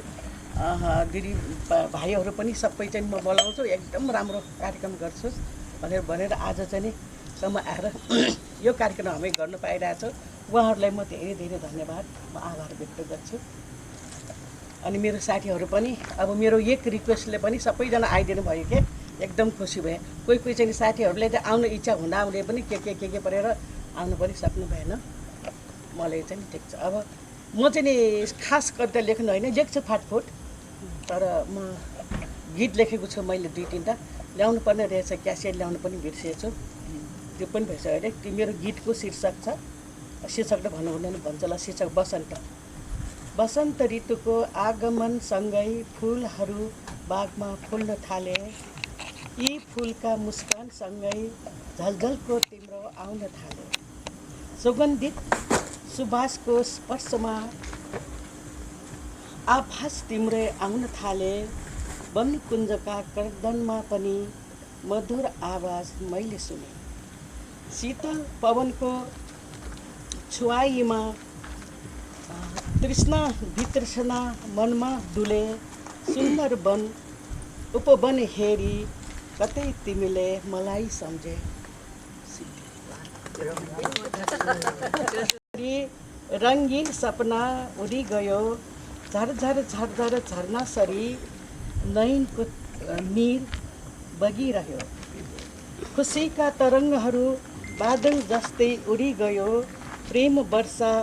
दिदी भाइहरू पनि सबै चाहिँ म बोलाउँछु, एकदम राम्रो कार्यक्रम गर्छु भनेर आज चाहिँ नि सम्म आएर यो कार्यक्रम हामी गर्न पाइरहेको छौँ। उहाँहरूलाई म धेरै धेरै धन्यवाद, म आभार व्यक्त गर्छु। अनि मेरो साथीहरू पनि अब मेरो एक रिक्वेस्टले पनि सबैजना आइदिनु भयो के एकदम खुसी भए। कोही चाहिँ साथीहरूले चाहिँ आउनु इच्छा हुँदा उनले पनि के परेर आउनु पनि सक्नु भएन। मलाई चाहिँ ठिक छ। अब म चाहिँ नि खास कविता लेख्नु होइन, लेख्छु फाटफुट, तर म गीत लेखेको छु मैले 2-3टा, ल्याउनु पर्ने रहेछ, क्यासेट ल्याउनु पनि बिर्सेछु, त्यो पनि भइसक्यो अरे। त्यो मेरो गीतको शीर्षक छ, शीर्षक त भन्नु हुँदैन भन्छ ल, शीर्षक बसन्त। बसन्त ऋतुको आगमनसँगै फुलहरू बागमा फुल्न थाले, यी फुलका मुस्कानसँगै झलझलको तिम्रो आउन थाले, सुगन्धित सुबासको स्पर्शमा आभास तिम्रै आउन थाले, वनकुञ्जका गर्दनमा पनि मधुर आवाज मैले सुने, शीतल पवनको छुवाईमा तृष्णा वितृष्णा मनमा डुले, सुन्दर वन उपवन हेरी कतै तिमीले मलाई सम्झे, रङ्गीन सपना उडी गयो, झरझर झरझर झर्नासरी नयनको नीर बगिरह्यो, खुसीका तरङ्गहरू बादल जस्तै उडी गयो, प्रेम वर्षा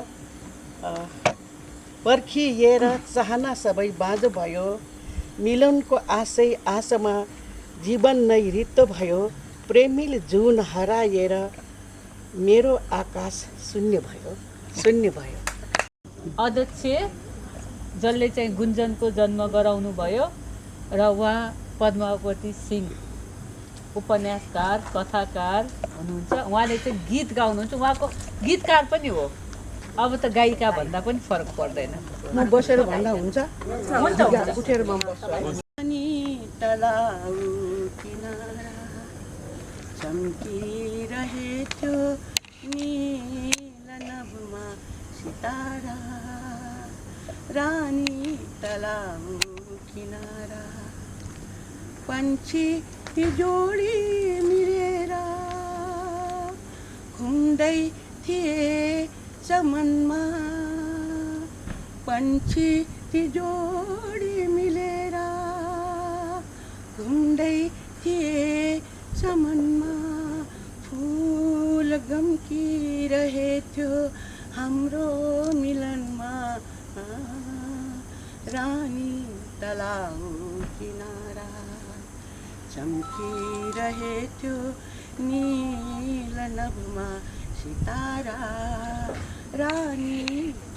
पर्खिएर चाहना सबै बाँझो भयो, मिलनको आशमा जीवन नै रित्तो भयो, प्रेमिल जुन हराएर मेरो आकाश शून्य भयो। अध्यक्ष जसले चाहिँ गुन्जनको जन्म गराउनु भयो र उहाँ पद्मावती सिंह उपन्यासकार कथाकार हुनुहुन्छ। उहाँले चाहिँ गीत गाउनुहुन्छ, उहाँको गीतकार पनि हो। अब त गायिका भन्दा पनि फरक पर्दैन। म बसेर भन्दा हुन्छ? हुन्छ उठेर म बस्छु। तलाउ किनारा चम्किरहेथ्यो नील नभमा सितारा, रानी तलाउ किनारा पंछी जोडी मिलेर घुम्दै थिए चमनमा, पंछी जोडी मिलेर घुम्दै थिए चमनमा, फुल गम्किरहेथ्यो हाम्रो मिलनमा, रानी तलाउ किनारा चम्किरहेथ्यो नील नभमा सितारा रानी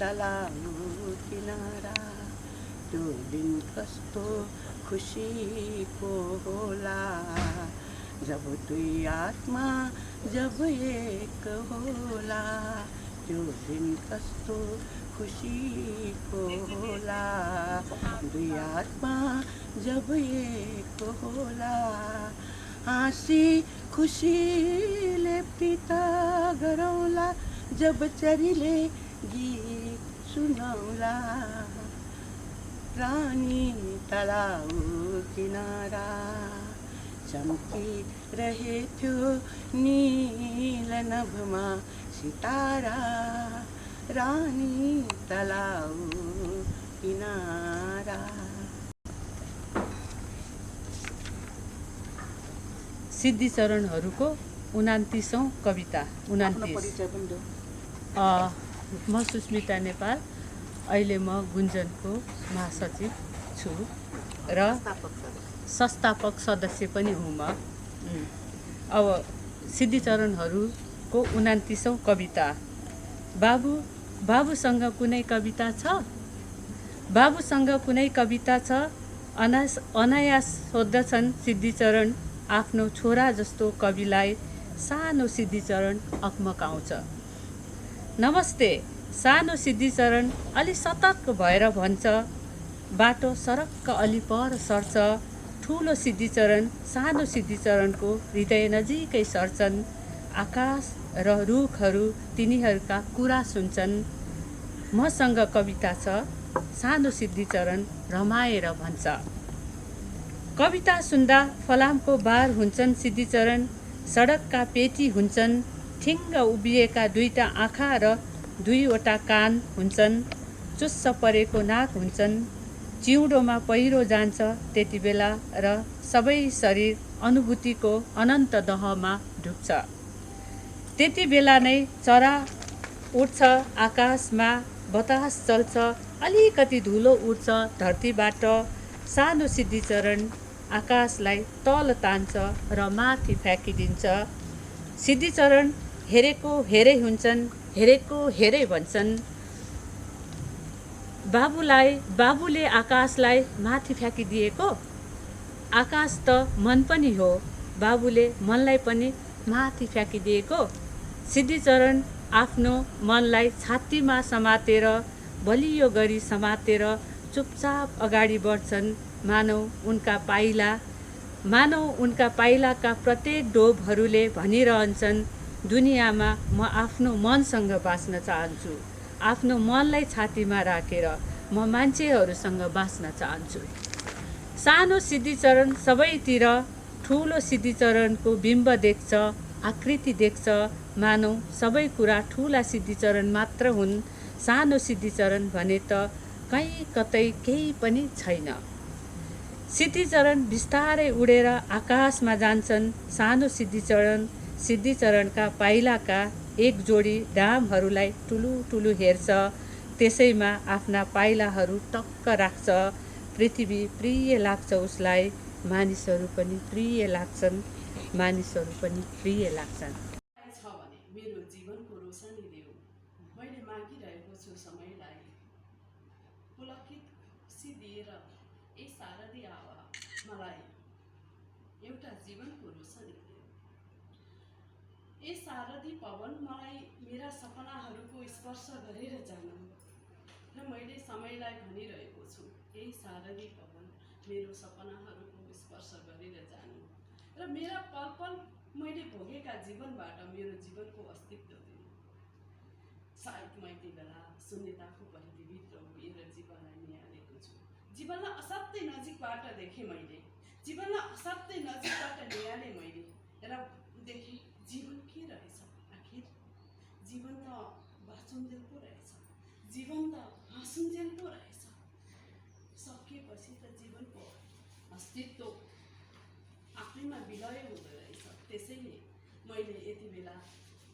तलाउ किनारा त्यो दिन कस्तो खुसीको होला जब दुई आत्मा जब एक होला त्यो दिन कस्तो खुसीको होला दुई आत्मा जब एक होला हाँसी खुसीले पिता गरौँला जब चरीले गीत सुनाउला रानी तलाउ किनारा चम्किरहेथ्यो नील नभमा सितारा रानी तलाउ किनारा। सिद्धिचरणहरूको 29औं कविता 29। म सुस्मिता नेपाल, अहिले म गुन्जनको महासचिव छु र संस्थापक सदस्य पनि हुँ म। अब सिद्धिचरणहरूको 29औं कविता। बाबुसँग कुनै कविता छ? बाबुसँग कुनै कविता छ? अनायास सोद्धछन् सिद्धिचरण आफ्नो छोरा जस्तो कविलाई। सानो सिद्धिचरण अकमकाउँछ। नमस्ते। सानो सिद्धिचरण अलि सतर्क भएर भन्छ, बाटो सरक्क अलि पर सर्छ। ठुलो सिद्धिचरण सानो सिद्धिचरणको हृदय नजिकै सर्छन्। आकाश र रुखहरू तिनीहरूका कुरा सुन्छन्। मसँग कविता छ, सानो सिद्धिचरण रमाएर भन्छ। कविता सुन्दा फलामको बार हुन्छन् सिद्धिचरण। सडकका पेटी हुन्छन्। ठिङ्ग उभिएका दुईटा आँखा र दुईवटा कान हुन्छन्। चुस्स परेको नाक हुन्छन्। चिउँडोमा पहिरो जान्छ त्यति बेला र सबै शरीर अनुभूतिको अनन्त दहमा ढुक्छ। त्यति बेला नै चरा उड्छ आकाशमा, बतास चल्छ, अलिकति धुलो उड्छ धरतीबाट। सानो सिद्धिचरण आकाशलाई तल तान्छ र माथि फ्याँकिदिन्छ। सिद्धिचरण हेरेको हेरै हुन्छन्, हेरेको हेरै भन्छन्। बाबुले आकाशलाई माथि फ्याँकिदिएको? आकाश त मन पनि हो, बाबुले मनलाई पनि माथि फ्याँकिदिएको। सिद्धिचरण आफ्नो मनलाई छातीमा समातेर, बलियो गरी समातेर चुपचाप अगाडि बढ्छन्। मानौ उनका पाइलाका प्रत्येक डोबहरूले भनिरहन्छन्, दुनियाँमा म आफ्नो मनसँग बाँच्न चाहन्छु। आफ्नो मनलाई छातीमा राखेर म मान्छेहरूसँग बाँच्न चाहन्छु। सानो सिद्धिचरण सबैतिर ठुलो सिद्धिचरणको बिम्ब देख्छ, आकृति देख्छ। मानौ सबै कुरा ठुला सिद्धिचरण मात्र हुन्। सानो सिद्धिचरण भने त कहीँ कतै केही पनि छैन। सिद्धिचरण बिस्तारै उडेर आकाशमा जान्छन्। सानो सिद्धिचरणका पाइलाका एक जोडी डामहरूलाई ठुलो ठुलो हेर्छ। त्यसैमा आफ्ना पाइलाहरू टक्क राख्छ। पृथ्वी प्रिय लाग्छ उसलाई। मानिसहरू पनि प्रिय लाग्छन्। मानिसहरू पनि प्रिय लाग्छन्। छ भने मेरो जीवनको रोशनी देऊ। मैले मागिरहेको छु समयलाई। पुलकित खुसी दिएर ए शारदी आवा, मलाई एउटा जीवनको रोशनी देऊ। ए शारदी पवन, मलाई मेरा सपनाहरूको स्पर्श गरेर जानु। र मैले समयलाई भनिरहेको छु, ए शारदी पवन, मेरो सपनाहरूको स्पर्श गरेर जानु। र मेरा पल पल मैले भोगेका जीवनबाट मेरो जीवनको अस्तित्व दिनु। सायद म यति बेला शून्यताको परिधिभित्र उभिएर जीवनलाई निहालेको छु। जीवनलाई असाध्यै नजिकबाट देखेँ मैले। जीवनलाई असाध्यै नजिकबाट निहालेँ मैले। र देखेँ जीवन के रहेछ आखिर? जीवन त बाँचुन्जेल पो रहेछ। जीवन त हाँसुन्जेल पो रहेछ। सकिएपछि त जीवनको अस्तित्व आफैमा विलय हुँदो रहेछ। त्यसैले मैले यति बेला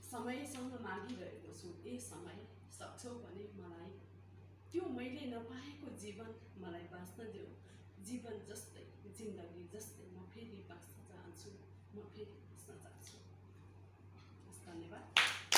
समयसँग मागिरहेको छु, ए समय सक्छौ भने मलाई त्यो मैले नपाएको जीवन मलाई बाँच्न देऊ, जीवन जस्तै जिन्दगी जस्तै म फेरि बाँच्न चाहन्छु, म फेरि बाँच्न चाहन्छु। धन्यवाद।